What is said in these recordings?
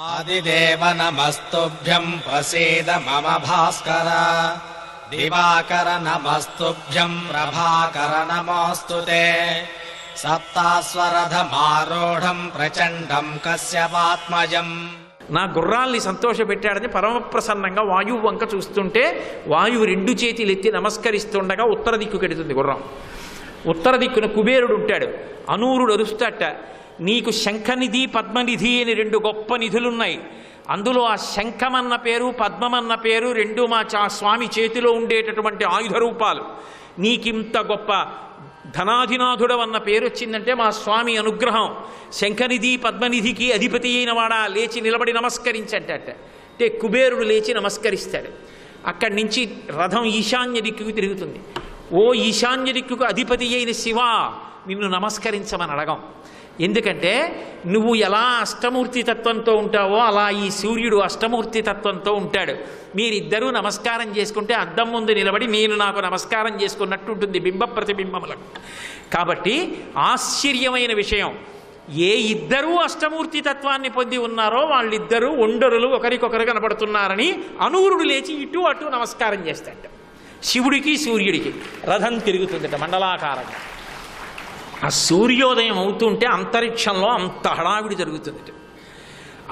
ఆదిదేవ నమస్తుభ్యం ప్రసీద మమ భాస్కర. దివాకర నమస్తుభ్యం ప్రభాకర నమోస్తుతే. సప్తాస్వరథమారూఢం ప్రచండం కశ్యపాత్మజం. నా గుర్రాల్ని సంతోషపెట్టాడని పరమప్రసన్నంగా వాయువు వంక చూస్తుంటే వాయువు రెండు చేతులు ఎత్తి నమస్కరిస్తుండగా ఉత్తర దిక్కు కెడుతుంది గుర్రం. ఉత్తర దిక్కున కుబేరుడు ఉంటాడు. అనూరుడు అరుస్తాట, నీకు శంఖనిధి పద్మనిధి అని రెండు గొప్ప నిధులున్నాయి. అందులో ఆ శంఖమన్న పేరు పద్మమన్న పేరు రెండు మా స్వామి చేతిలో ఉండేటటువంటి ఆయుధ రూపాలు. నీకింత గొప్ప ధనాధినాథుడవన్న పేరు వచ్చిందంటే మా స్వామి అనుగ్రహం. శంఖనిధి పద్మనిధికి అధిపతి అయిన వాడా, లేచి నిలబడి నమస్కరించంటట. అంటే కుబేరుడు లేచి నమస్కరిస్తాడు. అక్కడి నుంచి రథం ఈశాన్య దిక్కుకు తిరుగుతుంది. ఓ ఈశాన్య దిక్కుకు అధిపతి అయిన శివ, నిన్ను నమస్కరించమని అడగం. ఎందుకంటే నువ్వు ఎలా అష్టమూర్తి తత్వంతో ఉంటావో అలా ఈ సూర్యుడు అష్టమూర్తి తత్వంతో ఉంటాడు. మీరిద్దరూ నమస్కారం చేసుకుంటే అద్దం ముందు నిలబడి నేను నాకు నమస్కారం చేసుకున్నట్టు ఉంటుంది బింబ ప్రతిబింబములకు. కాబట్టి ఆశ్చర్యమైన విషయం, ఏ ఇద్దరూ అష్టమూర్తి తత్వాన్ని పొంది ఉన్నారో వాళ్ళిద్దరూ ఒండరులు ఒకరికొకరు కనపడుతున్నారని అనూరుడు లేచి ఇటు అటు నమస్కారం చేస్తాడు. శివుడికి సూర్యుడికి రథం తిరుగుతుందట మండలాకారంగా. ఆ సూర్యోదయం అవుతుంటే అంతరిక్షంలో అంత హడావిడి జరుగుతుంది,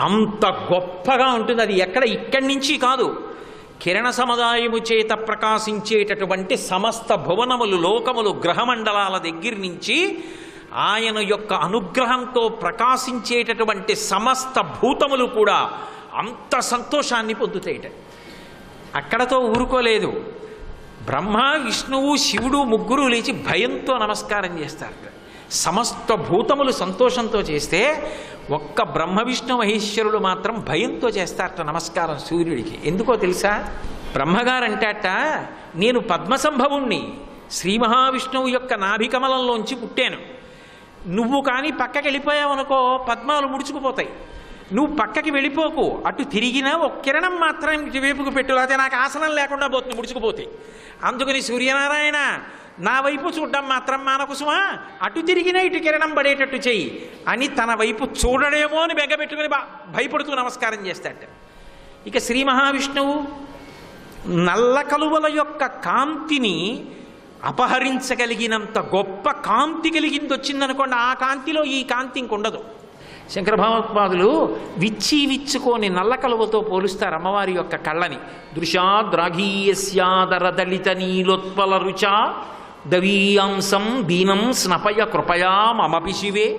అంత గొప్పగా ఉంటుంది. అది ఇక్కడి నుంచి కాదు, కిరణ సముదాయము చేత ప్రకాశించేటటువంటి సమస్త భువనములు లోకములు గ్రహమండలాల దగ్గర నుంచి ఆయన యొక్క అనుగ్రహంతో ప్రకాశించేటటువంటి సమస్త భూతములు కూడా అంత సంతోషాన్ని పొందుతాయిట. అక్కడతో ఊరుకోలేదు. బ్రహ్మ విష్ణువు శివుడు ముగ్గురు లేచి భయంతో నమస్కారం చేస్తారట. సమస్త భూతములు సంతోషంతో చేస్తే ఒక్క బ్రహ్మ విష్ణు మహేశ్వరుడు మాత్రం భయంతో చేస్తారట నమస్కారం సూర్యుడికి. ఎందుకో తెలుసా? బ్రహ్మగారంటాట, నేను పద్మసంభవుణ్ణి, శ్రీ మహావిష్ణువు యొక్క నాభికమలంలోంచి పుట్టాను. నువ్వు కానీ పక్కకి వెళ్ళిపోయావనుకో పద్మాలు ముడుచుకుపోతాయి. నువ్వు పక్కకి వెళ్ళిపోకు, అటు తిరిగినా ఒక కిరణం మాత్రం ఇటువైపుకు పెట్టు, లేకపోతే నాకు ఆసనం లేకుండా పోతుంది, ముడుచుకుపోతాయి. అందుకని సూర్యనారాయణ నా వైపు చూడడం మాత్రం మానకుసుమా, అటు తిరిగినా ఇటు కిరణం పడేటట్టు చెయ్యి అని తన వైపు చూడడేమో అని బెగ్గబెట్టుకుని భయపడుతూ నమస్కారం చేస్తాట. ఇక శ్రీ మహావిష్ణువు నల్ల కలువల యొక్క కాంతిని అపహరించగలిగినంత గొప్ప కాంతి కలిగింది వచ్చిందనుకోండి, ఆ కాంతిలో ఈ కాంతి ఇంకొండదు. శంకర భగవత్పాదులు విచ్చుకోని నల్ల కలువతో పోలుస్తారు అమ్మవారి యొక్క కళ్ళని. దృశాద్రాఘీయస్యాదరదళిత నీలోత్పల రుచా దవీయాంసం దీనం స్నపయ కృపయా మమపి శివే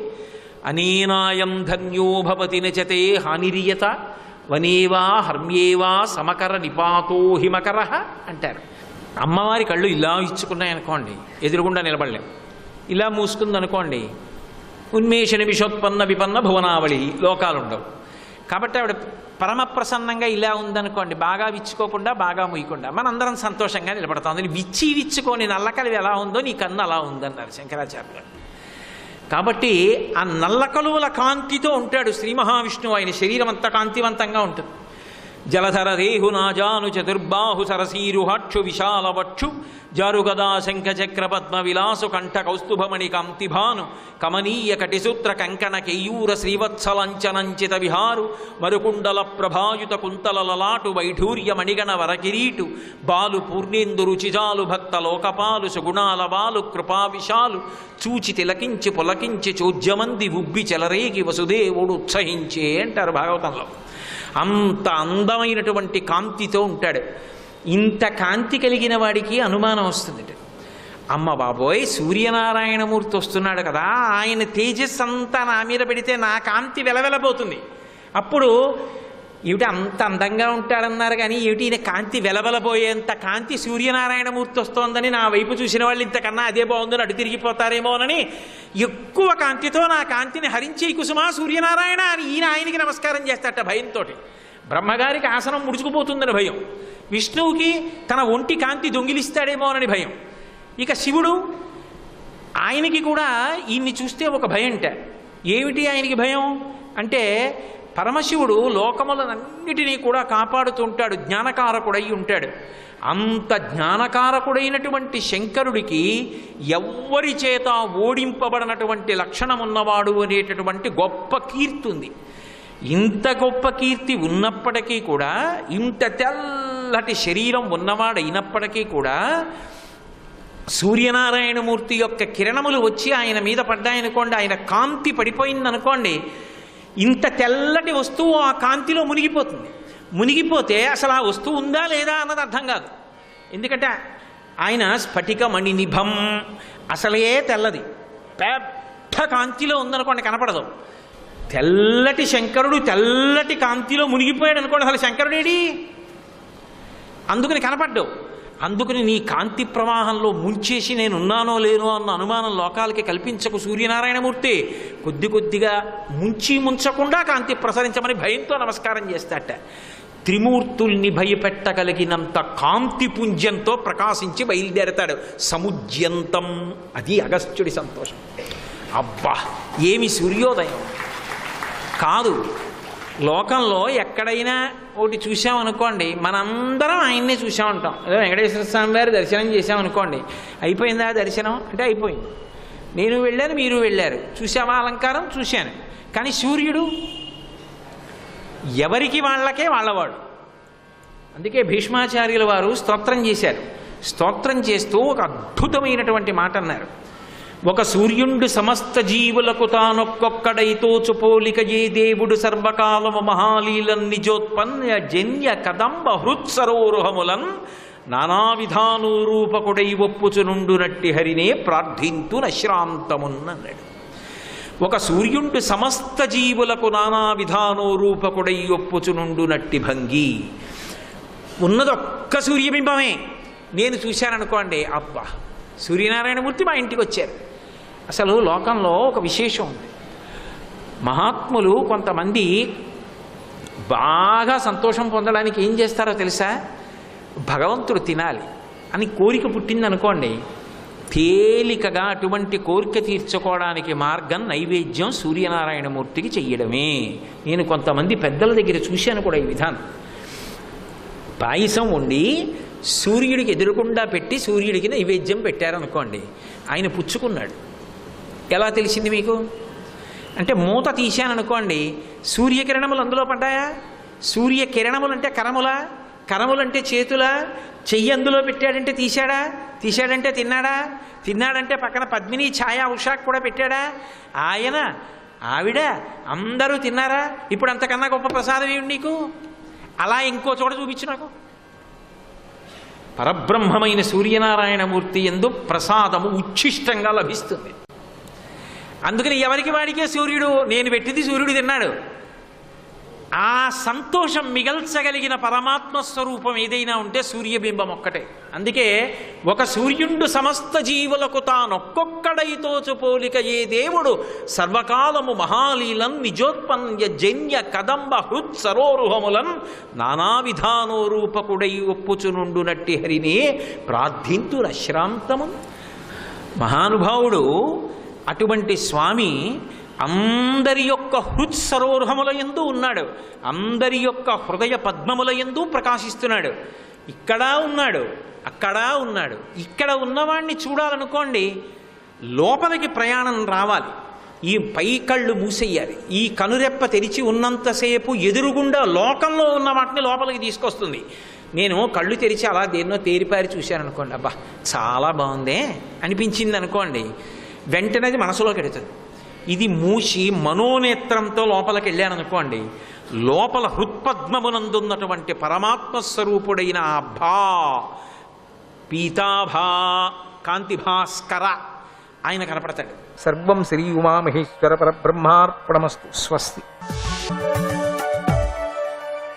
అనేనాయం ధన్యో భవతి నచతే హానిరియత వనేవా హర్మ్యేవా సమకర నిపాతో హిమకర అంటారు. అమ్మవారి కళ్ళు ఇలా ఇచ్చుకున్నాయనుకోండి, ఎదురుగుండా నిలబడలేం. ఇలా మూసుకుందనుకోండి, ఉన్మేష నిమిషోత్పన్న విపన్న భువనావళి, లోకాలుండవు. కాబట్టి ఆవిడ పరమ ప్రసన్నంగా ఇలా ఉందనుకోండి, బాగా విచ్చుకోకుండా బాగా ముయ్యకుండా మనందరం సంతోషంగా నిలబడతాం. అందుకని విచ్చుకొని నల్లకలువ ఎలా ఉందో నీ కన్ను అలా ఉందన్నారు శంకరాచార్య గారు. కాబట్టి ఆ నల్ల కలువల కాంతితో ఉంటాడు శ్రీ మహావిష్ణువు. ఆయన శరీరం అంతా కాంతివంతంగా ఉంటుంది. జలధర రేహు నాజాను చతుర్బాహు సరసీరుహక్షు విశాలవక్షు జారుగదా శంఖ చక్ర పద్మ విలాసు కంఠ కౌస్తుభమణి కాంతిభాను కమనీయ కటిసూత్ర కంకణ కేయూర శ్రీవత్సలంచనంచిత విహారు మరుకుండల ప్రభాయుత కుంతల లలాటు వైఢూర్య మణిగణ వరకిరీటు బాలు పూర్ణేందు రుచిజాలు భక్త లోకపాలు సుగుణాల బాలు కృపావిశాలు చూచి తిలకించి పులకించి చోద్యమంది ఉబ్బి చెలరేగి వసుదేవుడు ఉత్సహించే అంటారు భాగవతంలో. అంత అందమైనటువంటి కాంతితో ఉంటాడు. ఇంత కాంతి కలిగిన వాడికి అనుమానం వస్తుంది, అమ్మ బాబోయ్ సూర్యనారాయణమూర్తి వస్తున్నాడు కదా, ఆయన తేజస్సు అంతా నా మీద పెడితే నా కాంతి వెలవెలబోతుంది. అప్పుడు ఏమిటి అంత అందంగా ఉంటాడన్నారు కానీ ఏమిటి ఈయన కాంతి వెలవెలబోయేంత కాంతి సూర్యనారాయణమూర్తి వస్తోందని నా వైపు చూసిన వాళ్ళు ఇంతకన్నా అదే బాగుందని అటు తిరిగిపోతారేమోనని ఎక్కువ కాంతితో నా కాంతిని హరించే కుసుమా సూర్యనారాయణ అని ఈయన ఆయనకి నమస్కారం చేస్తాట భయంతో. బ్రహ్మగారికి ఆసనం ముడుచుకుపోతుందని భయం, విష్ణువుకి తన ఒంటి కాంతి దొంగిలిస్తాడేమోనని భయం. ఇక శివుడు, ఆయనకి కూడా ఈయన్ని చూస్తే ఒక భయంట. ఏమిటి ఆయనకి భయం అంటే, పరమశివుడు లోకములనన్నిటినీ కూడా కాపాడుతుంటాడు, జ్ఞానకారకుడై ఉంటాడు. అంత జ్ఞానకారకుడైనటువంటి శంకరుడికి ఎవ్వరి చేత ఓడింపబడినటువంటి లక్షణమున్నవాడు అనేటటువంటి గొప్ప కీర్తి ఉంది. ఇంత గొప్ప కీర్తి ఉన్నప్పటికీ కూడా, ఇంత తెల్లటి శరీరం ఉన్నవాడైనప్పటికీ కూడా, సూర్యనారాయణమూర్తి యొక్క కిరణములు వచ్చి ఆయన మీద పడ్డాయనుకోండి, ఆయన కాంతి పడిపోయిందనుకోండి, ఇంత తెల్లటి వస్తువు ఆ కాంతిలో మునిగిపోతుంది. మునిగిపోతే అసలు ఆ వస్తువు ఉందా లేదా అన్నది అర్థం కాదు. ఎందుకంటే ఆయన స్ఫటిక మణినిభం, అసలే తెల్లది, పెద్ద కాంతిలో ఉందనుకోండి కనపడదు. తెల్లటి శంకరుడు తెల్లటి కాంతిలో మునిగిపోయాడు అనుకోండి, అసలు శంకరుడేడి? అందుకని కనపడ్డావు. అందుకని నీ కాంతి ప్రవాహంలో ముంచేసి నేనున్నానో లేనో అన్న అనుమానం లోకాలకి కల్పించకు సూర్యనారాయణమూర్తి. కొద్ది కొద్దిగా ముంచకుండా కాంతి ప్రసరించమని భయంతో నమస్కారం చేస్తాట. త్రిమూర్తుల్ని భయపెట్టగలిగినంత కాంతి పుంజంతో ప్రకాశించి బయలుదేరతాడు సముజ్యంతం. అది అగస్త్యుడి సంతోషం. అబ్బా ఏమి సూర్యోదయం కాదు. లోకంలో ఎక్కడైనా ఒకటి చూసామనుకోండి, మనందరం ఆయన్నే చూసామంటాం. అదే వెంకటేశ్వర స్వామి వారి దర్శనం చేసామనుకోండి, అయిపోయిందా దర్శనం అంటే అయిపోయింది. నేను వెళ్ళాను, మీరు వెళ్ళారు, చూసావా అలంకారం? చూశాను. కానీ సూర్యుడు ఎవరికి వాళ్ళకే వాళ్ళవాడు. అందుకే భీష్మాచార్యుల వారు స్తోత్రం చేశారు. స్తోత్రం చేస్తూ ఒక అద్భుతమైనటువంటి మాట అన్నారు. ఒక సూర్యుండు సమస్త జీవులకు తానొక్కొక్కడైతోచు పోలిక ఏ దేవుడు సర్వకాలము మహాలీలన్ నిజోత్పన్న జన్య కదంబ హృత్సరోరుహములన్ నానావిధానూరూపకుడై ఒప్పుచునుండునట్టి హరినే ప్రార్థింతు నశ్రాంతమున్నన్నాడు. ఒక సూర్యుండు సమస్త జీవులకు నానా విధానోరూపకుడై ఒప్పుచునుండునట్టి భంగి. ఉన్నదొక్క సూర్యబింబమే. నేను చూశాననుకోండి, అబ్బా సూర్యనారాయణమూర్తి మా ఇంటికి వచ్చారు. అసలు లోకంలో ఒక విశేషం ఉంది. మహాత్ములు కొంతమంది బాగా సంతోషం పొందడానికి ఏం చేస్తారో తెలుసా? భగవంతుడు తినాలి అని కోరిక పుట్టిందనుకోండి, తేలికగా అటువంటి కోరిక తీర్చుకోవడానికి మార్గం నైవేద్యం సూర్యనారాయణమూర్తికి చెయ్యడమే. నేను కొంతమంది పెద్దల దగ్గర చూశాను కూడా ఈ విధానం. పాయసం వండి సూర్యుడికి ఎదురుకుండా పెట్టి సూర్యుడికి నైవేద్యం పెట్టారనుకోండి, ఆయన పుచ్చుకున్నాడు. ఎలా తెలిసింది మీకు అంటే, మూత తీశాననుకోండి, సూర్యకిరణములు అందులో పడ్డాయా? సూర్యకిరణములు అంటే కరములా? కరములంటే చేతులా? చెయ్యి అందులో పెట్టాడంటే తీశాడంటే తిన్నాడా? తిన్నాడంటే పక్కన పద్మిని ఛాయా ఉషాకు కూడా పెట్టాడా? ఆయన ఆవిడ అందరూ తిన్నారా? ఇప్పుడు అంతకన్నా గొప్ప ప్రసాదం ఏమి నీకు? అలా ఇంకో చోట చూపించు నాకు. పరబ్రహ్మమైన సూర్యనారాయణమూర్తి యందు ప్రసాదము ఉచ్ఛిష్టంగా లభిస్తుంది. అందుకని ఎవరికి వాడికే సూర్యుడు, నేను పెట్టింది సూర్యుడు తిన్నాడు. ఆ సంతోషం మిగల్చగలిగిన పరమాత్మ స్వరూపం ఏదైనా ఉంటే సూర్యబింబం ఒక్కటే. అందుకే ఒక సూర్యుండు సమస్త జీవులకు తానొక్కొక్కడైతోచు పోలిక ఏ దేవుడు సర్వకాలము మహాలీలం నిజోత్పన్య జన్య కదంబ హృత్ సరోరుహములన్ నానావిధానోరూపకుడై ఒప్పుచునుండునట్టి హరినే ప్రార్థింతు నశ్రాంతము. మహానుభావుడు అటువంటి స్వామి అందరి యొక్క హృత్సరోరుహముల యందు ఉన్నాడు. అందరి యొక్క హృదయ పద్మముల యందు ప్రకాశిస్తున్నాడు. ఇక్కడ ఉన్నాడు, అక్కడ ఉన్నాడు. ఇక్కడ ఉన్నవాణ్ణి చూడాలనుకోండి, లోపలికి ప్రయాణం రావాలి. ఈ పై కళ్ళు మూసేయాలి. ఈ కనురెప్ప తెరిచి ఉన్నంతసేపు ఎదురుగుండా లోకంలో ఉన్న వాటిని లోపలికి తీసుకొస్తుంది. నేను కళ్ళు తెరిచి అలా దేన్నో తేరిపారి చూశాను అనుకోండి, అబ్బా చాలా బాగుందే అనిపించింది అనుకోండి, వెంటనే అది మనసులోకి వెడుతుంది. ఇది మూసి మనోనేత్రంతో లోపలికి వెళ్ళాననుకోండి, లోపల హృత్పద్మమునందున్నటువంటి పరమాత్మ స్వరూపుడైన ఆ భా పీతాభా కాంతిభాస్కర ఆయన కనపడతాడు. సర్వం శ్రీ ఉమామహేశ్వర పరబ్రహ్మార్పణమస్తు. స్వస్తి.